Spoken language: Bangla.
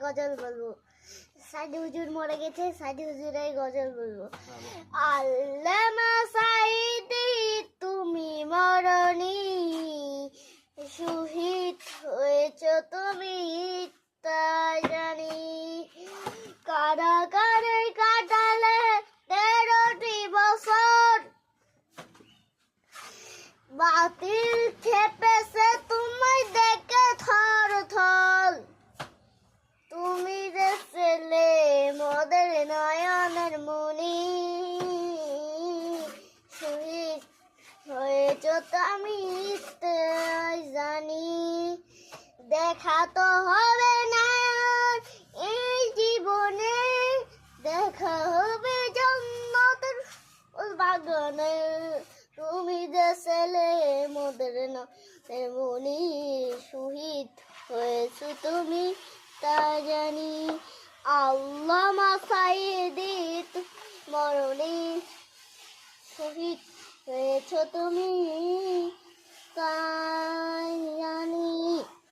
গজল বলবো। সাইদি হুজুর মরে গেছে, সাইদি হুজুরের গজল বলবো। আল্লামা সাইদি তুমি মরনি, শহীদ হয়েছ তুমি তা জানি। কারাগারে কাটালে 13টি বছর, বাতিল খেপেছে তোমায় দেখে থর থর। তুমি যে ছেলে মোদের নয়নের মনি, শহীদ হয়েছ আমি তাই জানি। দেখা তো হবে না এই জীবনে, দেখা হবে জান্নাতের বাগানে। তুমি যে ছেলে মোদের নয়নের মনি, শহীদ হয়েছ তুমি তা জানি। আল্লামা সাইদি মরনি, শহীদ হয়েছ তুমি